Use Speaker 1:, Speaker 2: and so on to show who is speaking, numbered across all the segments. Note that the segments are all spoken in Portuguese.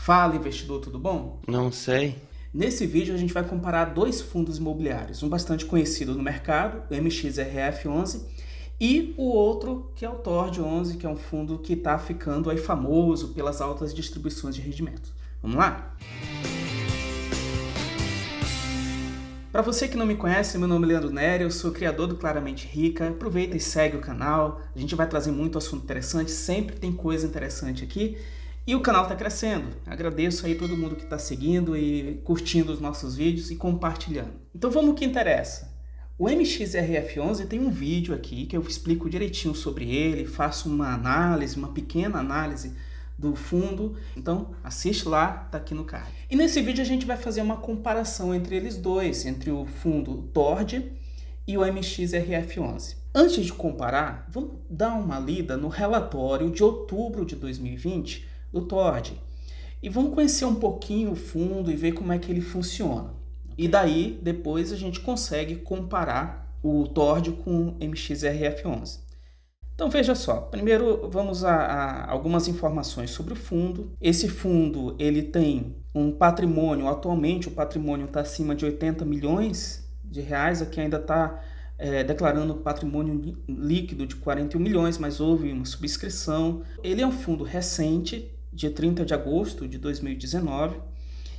Speaker 1: Fala, investidor, tudo bom?
Speaker 2: Não sei.
Speaker 1: Nesse vídeo a gente vai comparar dois fundos imobiliários, um bastante conhecido no mercado, o MXRF11, e o outro que é o TORD11, que é um fundo que está ficando aí famoso pelas altas distribuições de rendimentos. Vamos lá? Para você que não me conhece, meu nome é Leandro Nery, eu sou criador do Claramente Rica. Aproveita e segue o canal, a gente vai trazer muito assunto interessante, sempre tem coisa interessante aqui. E o canal está crescendo. Agradeço aí todo mundo que está seguindo e curtindo os nossos vídeos e compartilhando. Então vamos ao que interessa. O MXRF11 tem um vídeo aqui que eu explico direitinho sobre ele, faço uma análise, uma pequena análise do fundo. Então assiste lá, tá aqui no card. E nesse vídeo a gente vai fazer uma comparação entre eles dois, entre o fundo TORD e o MXRF11. Antes de comparar, vamos dar uma lida no relatório de outubro de 2020 do TORD. E vamos conhecer um pouquinho o fundo e ver como é que ele funciona. E daí, depois a gente consegue comparar o TORD com o MXRF11. Então veja só, primeiro vamos a algumas informações sobre o fundo. Esse fundo ele tem um patrimônio, atualmente o patrimônio está acima de 80 milhões de reais, aqui ainda está declarando patrimônio líquido de 41 milhões, mas houve uma subscrição. Ele é um fundo recente, dia 30 de agosto de 2019,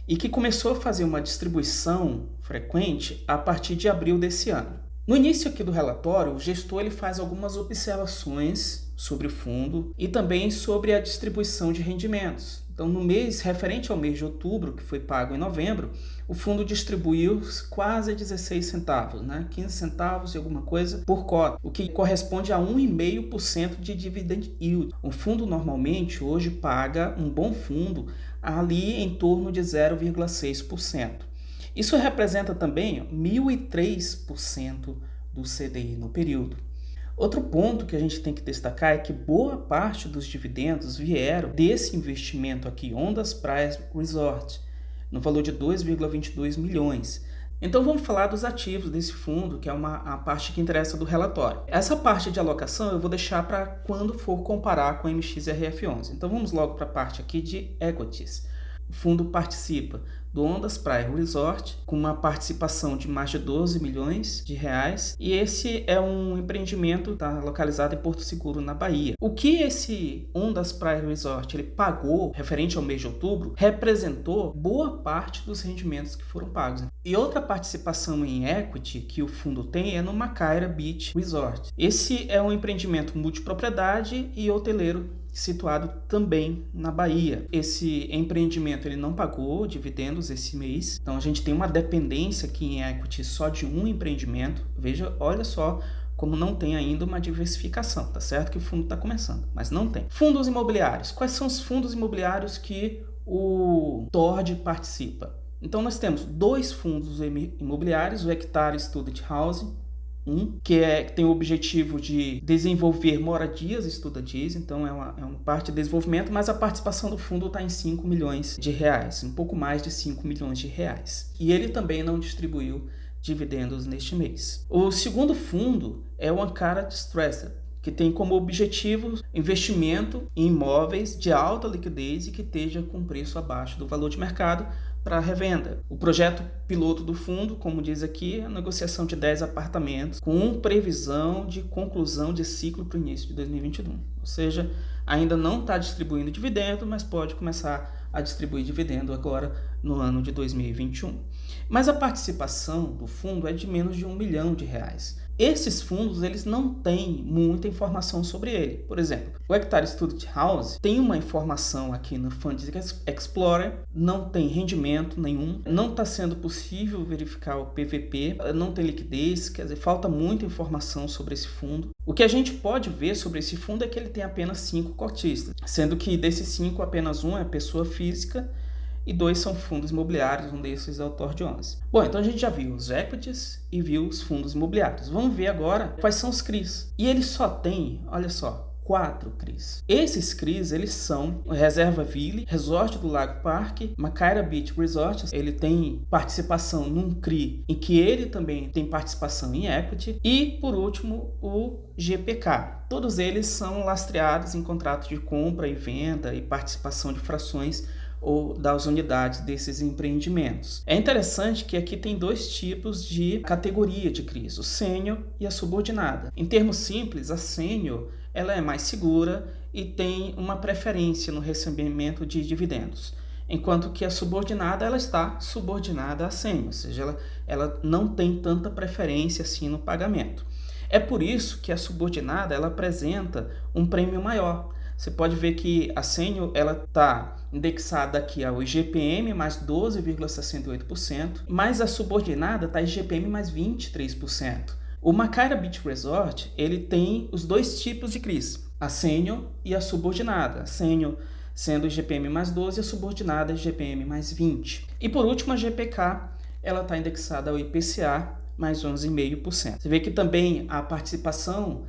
Speaker 1: e que começou a fazer uma distribuição frequente a partir de abril desse ano. No início aqui do relatório, o gestor ele faz algumas observações sobre o fundo e também sobre a distribuição de rendimentos. Então, no mês referente ao mês de outubro, que foi pago em novembro, o fundo distribuiu quase 16 centavos, né? 15 centavos e alguma coisa por cota, o que corresponde a 1,5% de dividend yield. Um fundo normalmente hoje paga um bom fundo ali em torno de 0,6%. Isso representa também 1.003% do CDI no período. Outro ponto que a gente tem que destacar é que boa parte dos dividendos vieram desse investimento aqui, Ondas Praias Resort, no valor de 2,22 milhões. Então vamos falar dos ativos desse fundo, que é a parte que interessa do relatório. Essa parte de alocação eu vou deixar para quando for comparar com o MXRF11. Então vamos logo para a parte aqui de equities. O fundo participa do Ondas Praia Resort, com uma participação de mais de 12 milhões de reais, e esse é um empreendimento que está localizado em Porto Seguro, na Bahia. O que esse Ondas Praia Resort ele pagou, referente ao mês de outubro, representou boa parte dos rendimentos que foram pagos. E outra participação em equity que o fundo tem é no Macaira Beach Resort. Esse é um empreendimento multipropriedade e hoteleiro, situado também na Bahia. Esse empreendimento ele não pagou dividendos esse mês, então a gente tem uma dependência aqui em equity só de um empreendimento. Veja, olha só como não tem ainda uma diversificação, tá certo que o fundo está começando, mas não tem. Fundos imobiliários. Quais são os fundos imobiliários que o TORD participa? Então nós temos dois fundos imobiliários, o Hectare Student Housing, que tem o objetivo de desenvolver moradias estudantis, então é uma parte de desenvolvimento, mas a participação do fundo está em 5 milhões de reais, um pouco mais de 5 milhões de reais. E ele também não distribuiu dividendos neste mês. O segundo fundo é o Ankara Distressed, que tem como objetivo investimento em imóveis de alta liquidez e que esteja com preço abaixo do valor de mercado para revenda. O projeto piloto do fundo, como diz aqui, é a negociação de 10 apartamentos com previsão de conclusão de ciclo para o início de 2021. Ou seja, ainda não está distribuindo dividendo, mas pode começar a distribuir dividendo agora no ano de 2021. Mas a participação do fundo é de menos de 1 milhão de reais. Esses fundos eles não têm muita informação sobre ele. Por exemplo, o Hectare Student House tem uma informação aqui no Fund Explorer, não tem rendimento nenhum, não está sendo possível verificar o PVP, não tem liquidez, quer dizer, falta muita informação sobre esse fundo. O que a gente pode ver sobre esse fundo é que ele tem apenas 5 cotistas, sendo que desses 5 apenas um é pessoa física e 2 são fundos imobiliários, um desses é o TORD11. Bom, então a gente já viu os equities e viu os fundos imobiliários. Vamos ver agora quais são os CRIs. E ele só tem, olha só, 4 CRIs. Esses CRIs, eles são Reserva Ville, Resort do Lago Parque, Macaira Beach Resort, ele tem participação num CRI em que ele também tem participação em equity, e por último o GPK. Todos eles são lastreados em contratos de compra e venda e participação de frações ou das unidades desses empreendimentos. É interessante que aqui tem dois tipos de categoria de CRIs, o sênior e a subordinada. Em termos simples, a sênior ela é mais segura e tem uma preferência no recebimento de dividendos, enquanto que a subordinada ela está subordinada à sênior, ou seja, ela não tem tanta preferência assim no pagamento. É por isso que a subordinada ela apresenta um prêmio maior. Você pode ver que a sênior está indexada aqui ao IGPM mais 12,68%, mas a subordinada está IGPM mais 23%. O Macaira Beach Resort ele tem os dois tipos de CRIs, a sênior e a subordinada. A sênior sendo IGPM mais 12 e a subordinada IGPM mais 20. E por último a GPK ela está indexada ao IPCA mais 11,5%. Você vê que também a participação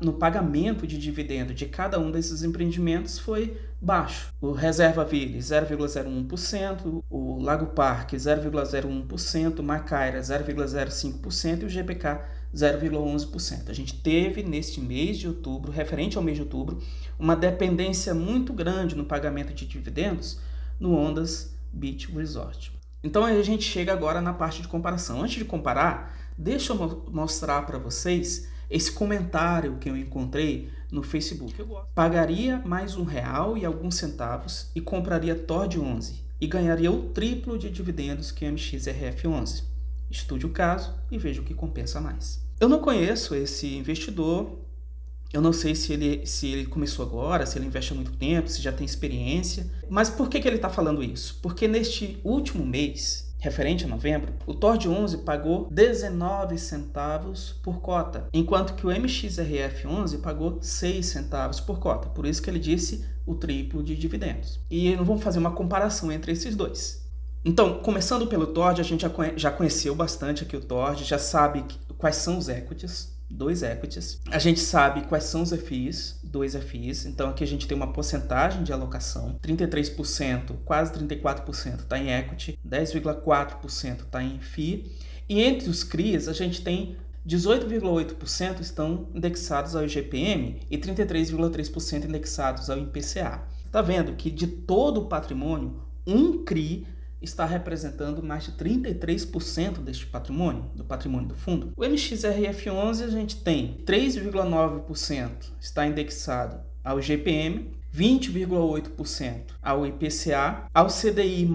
Speaker 1: no pagamento de dividendo de cada um desses empreendimentos foi baixo. O Reserva Ville 0,01%, o Lago Parque 0,01%, o Macaira 0,05% e o GPK 0,11%. A gente teve neste mês de outubro, referente ao mês de outubro, uma dependência muito grande no pagamento de dividendos no Ondas Beach Resort. Então a gente chega agora na parte de comparação. Antes de comparar, deixa eu mostrar para vocês esse comentário que eu encontrei no Facebook. Pagaria mais R$1 e alguns centavos e compraria TORD 11 e ganharia o triplo de dividendos que o MXRF 11. Estude o caso e veja o que compensa mais. Eu não conheço esse investidor. Eu não sei se ele começou agora, se ele investe há muito tempo, se já tem experiência. Mas por que ele está falando isso? Porque neste último mês, referente a novembro, o TORD 11 pagou 19 centavos por cota, enquanto que o MXRF 11 pagou 6 centavos por cota. Por isso que ele disse o triplo de dividendos. E vamos fazer uma comparação entre esses dois. Então, começando pelo TORD, a gente já conheceu bastante aqui o TORD, já sabe quais são os equities. 2 equities. A gente sabe quais são os FIs, 2 FIs. Então aqui a gente tem uma porcentagem de alocação. 33%, quase 34% está em equity, 10,4% está em FI. E entre os CRIs a gente tem 18,8% estão indexados ao IGPM e 33,3% indexados ao IPCA. Está vendo que de todo o patrimônio, um CRI está representando mais de 33% deste patrimônio, do patrimônio do fundo. O MXRF11 a gente tem 3,9% está indexado ao IGPM, 20,8% ao IPCA, ao CDI+,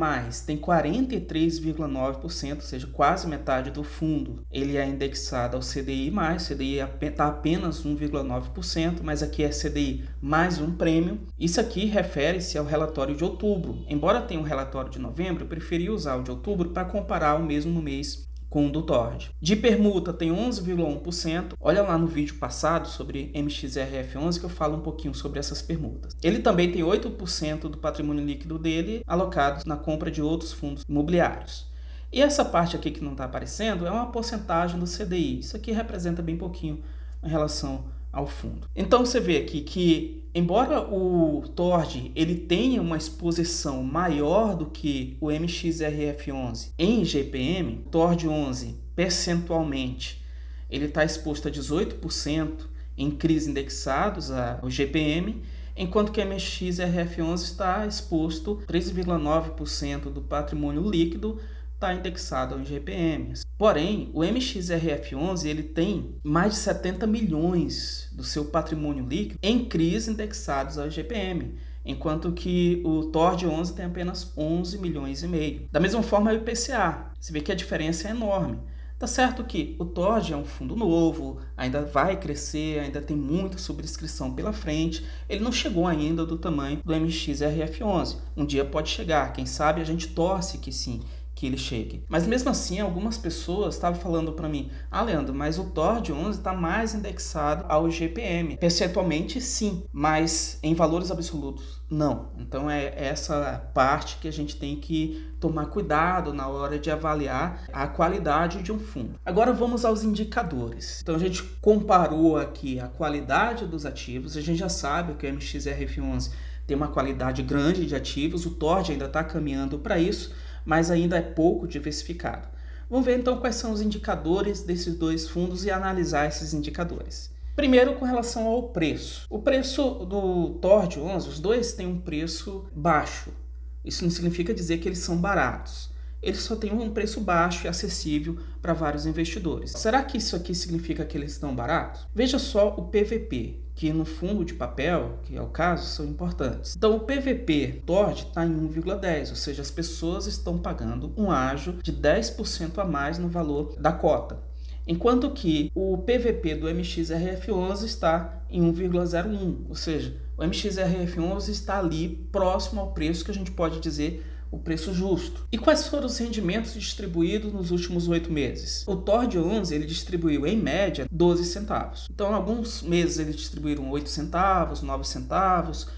Speaker 1: tem 43,9%, ou seja, quase metade do fundo. Ele é indexado ao CDI+, CDI está apenas 1,9%, mas aqui é CDI mais um prêmio. Isso aqui refere-se ao relatório de outubro. Embora tenha um relatório de novembro, eu preferi usar o de outubro para comparar o mesmo mês com o do TORD. De permuta tem 11,1%. Olha lá no vídeo passado sobre MXRF11 que eu falo um pouquinho sobre essas permutas. Ele também tem 8% do patrimônio líquido dele alocados na compra de outros fundos imobiliários. E essa parte aqui que não está aparecendo é uma porcentagem do CDI. Isso aqui representa bem pouquinho em relação ao fundo. Então você vê aqui que, embora o TORD ele tenha uma exposição maior do que o MXRF11 em IGPM, o TORD 11 percentualmente ele está exposto a 18% em CRIs indexados ao IGPM, enquanto que o MXRF11 está exposto a 13,9% do patrimônio líquido está indexado ao IGPM. Porém, o MXRF11 ele tem mais de 70 milhões do seu patrimônio líquido em CRIs indexados ao IGPM, enquanto que o TORD 11 tem apenas 11 milhões e meio. Da mesma forma, o IPCA. Você vê que a diferença é enorme. Tá certo que o TORD é um fundo novo, ainda vai crescer, ainda tem muita subscrição pela frente. Ele não chegou ainda do tamanho do MXRF11. Um dia pode chegar, quem sabe a gente torce que sim, que ele chegue. Mas mesmo assim, algumas pessoas estavam falando para mim: ah, Leandro, mas o TORD 11 está mais indexado ao IGPM. Percentualmente, sim, mas em valores absolutos, não. Então é essa parte que a gente tem que tomar cuidado na hora de avaliar a qualidade de um fundo. Agora vamos aos indicadores. Então a gente comparou aqui a qualidade dos ativos. A gente já sabe que o MXRF11 tem uma qualidade grande de ativos. O TORD ainda está caminhando para isso, mas ainda é pouco diversificado. Vamos ver então quais são os indicadores desses dois fundos e analisar esses indicadores. Primeiro, com relação ao preço. O preço do TORD 11, os dois têm um preço baixo. Isso não significa dizer que eles são baratos. Eles só têm um preço baixo e acessível para vários investidores. Será que isso aqui significa que eles estão baratos? Veja só o PVP, que no fundo de papel, que é o caso, são importantes. Então o PVP TORD está em 1,10, ou seja, as pessoas estão pagando um ágio de 10% a mais no valor da cota. Enquanto que o PVP do MXRF11 está em 1,01, ou seja, o MXRF11 está ali próximo ao preço que a gente pode dizer o preço justo. E quais foram os rendimentos distribuídos nos últimos 8 meses? O TORD11 ele distribuiu em média 12 centavos. Então, em alguns meses eles distribuíram 8 centavos, 9 centavos.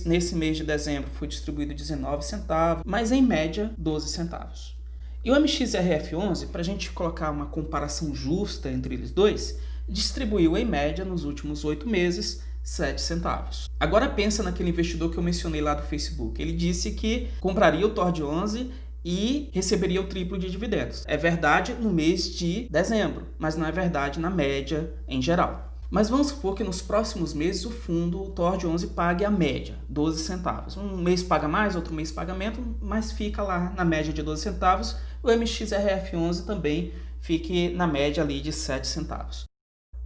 Speaker 1: Nesse mês de dezembro foi distribuído 19 centavos, mas em média 12 centavos. E o MXRF11, para a gente colocar uma comparação justa entre eles dois, distribuiu em média nos últimos 8 meses 7 centavos. Agora pensa naquele investidor que eu mencionei lá do Facebook. Ele disse que compraria o TORD11 e receberia o triplo de dividendos. É verdade no mês de dezembro, mas não é verdade na média em geral. Mas vamos supor que nos próximos meses o fundo, o TORD11, pague a média, 12 centavos. Um mês paga mais, outro mês paga menos, mas fica lá na média de 12 centavos. O MXRF11 também fique na média ali de 7 centavos.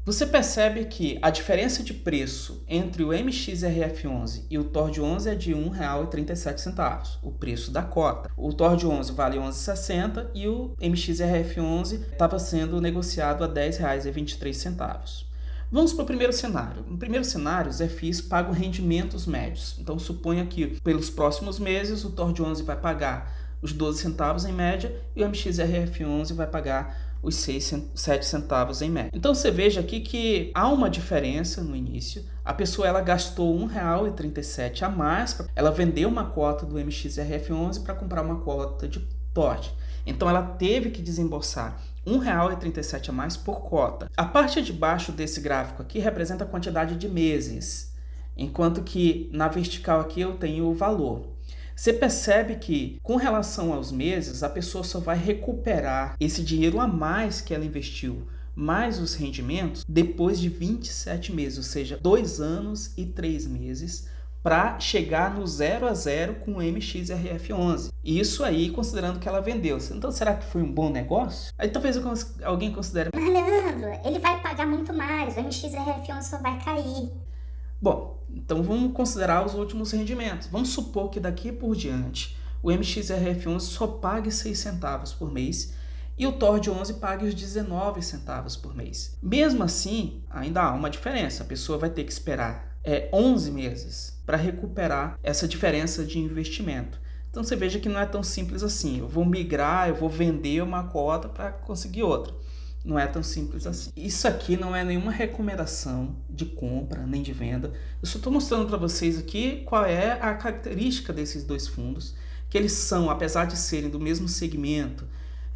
Speaker 1: Você percebe que a diferença de preço entre o MXRF11 e o TORD11 é de R$ 1,37, o preço da cota. O TORD11 vale R$ 11,60 e o MXRF11 estava sendo negociado a R$ 10,23. Vamos para o primeiro cenário. No primeiro cenário, os FIs pagam rendimentos médios. Então, suponha que pelos próximos meses o TORD11 vai pagar os 12 centavos em média e o MXRF11 vai pagar os 7 centavos em média. Então você veja aqui que há uma diferença no início. A pessoa ela gastou R$ 1,37 a mais, ela vendeu uma cota do MXRF11 para comprar uma cota de TORD. Então ela teve que desembolsar R$ 1,37 a mais por cota. A parte de baixo desse gráfico aqui representa a quantidade de meses, enquanto que na vertical aqui eu tenho o valor. Você percebe que, com relação aos meses, a pessoa só vai recuperar esse dinheiro a mais que ela investiu, mais os rendimentos, depois de 27 meses, ou seja, 2 anos e 3 meses, para chegar no 0 a 0 com o MXRF11. Isso aí, considerando que ela vendeu. Então, será que foi um bom negócio? Aí talvez alguém considere...
Speaker 2: Mas, Leandro, ele vai pagar muito mais, o MXRF11 só vai cair.
Speaker 1: Bom, então vamos considerar os últimos rendimentos. Vamos supor que daqui por diante o MXRF11 só pague 6 centavos por mês e o TORD11 pague os 19 centavos por mês. Mesmo assim, ainda há uma diferença. A pessoa vai ter que esperar 11 meses para recuperar essa diferença de investimento. Então você veja que não é tão simples assim. Eu vou migrar, eu vou vender uma cota para conseguir outra. Não é tão simples assim. Isso aqui não é nenhuma recomendação de compra nem de venda. Eu só estou mostrando para vocês aqui qual é a característica desses dois fundos, que eles são, apesar de serem do mesmo segmento,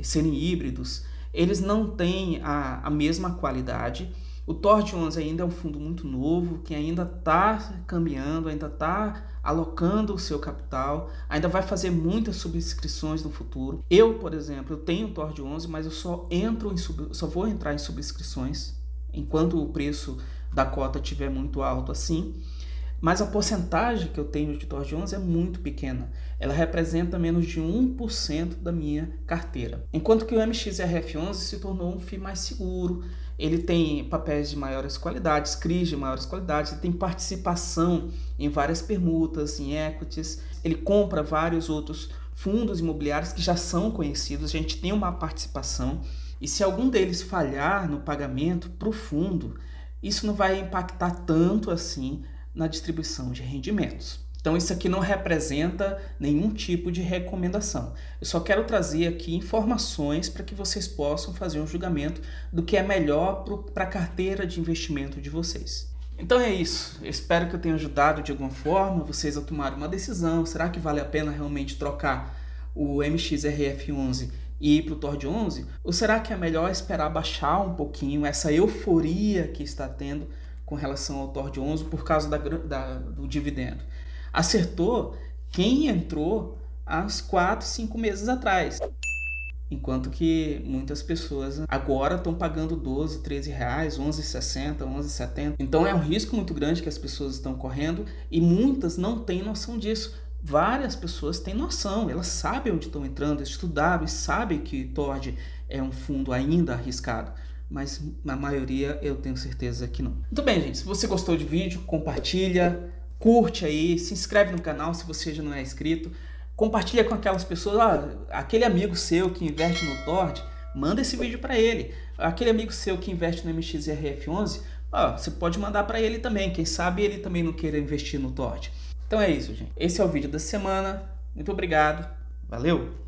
Speaker 1: serem híbridos, eles não têm a mesma qualidade. O TORD11 ainda é um fundo muito novo, que ainda está caminhando, ainda está alocando o seu capital, ainda vai fazer muitas subscrições no futuro. Eu, por exemplo, eu tenho o TORD11, mas eu só vou entrar em subscrições enquanto o preço da cota estiver muito alto assim. Mas a porcentagem que eu tenho de TORD11 é muito pequena. Ela representa menos de 1% da minha carteira. Enquanto que o MXRF11 se tornou um FII mais seguro. Ele tem papéis de maiores qualidades, CRIs de maiores qualidades, ele tem participação em várias permutas, em equities. Ele compra vários outros fundos imobiliários que já são conhecidos, a gente tem uma participação. E se algum deles falhar no pagamento para o fundo, isso não vai impactar tanto assim na distribuição de rendimentos. Então isso aqui não representa nenhum tipo de recomendação. Eu só quero trazer aqui informações para que vocês possam fazer um julgamento do que é melhor para a carteira de investimento de vocês. Então é isso. Eu espero que eu tenha ajudado de alguma forma vocês a tomar uma decisão. Será que vale a pena realmente trocar o MXRF11 e ir para o TORD11? Ou será que é melhor esperar baixar um pouquinho essa euforia que está tendo com relação ao TORD11 por causa do dividendo? Acertou quem entrou há uns 4, 5 meses atrás. Enquanto que muitas pessoas agora estão pagando 12, 13 reais, 11,60, 11,70. Então é um risco muito grande que as pessoas estão correndo e muitas não têm noção disso. várias pessoas têm noção, elas sabem onde estão entrando, estudaram e sabem que Tord é um fundo ainda arriscado, mas na maioria eu tenho certeza que não. Muito bem, gente, se você gostou do vídeo, compartilha, curte aí, se inscreve no canal se você já não é inscrito, compartilha com aquelas pessoas, aquele amigo seu que investe no Tord, manda esse vídeo para ele. Aquele amigo seu que investe no MXRF11, você pode mandar para ele também, quem sabe ele também não queira investir no Tord. Então é isso, gente. Esse é o vídeo da semana. Muito obrigado. Valeu!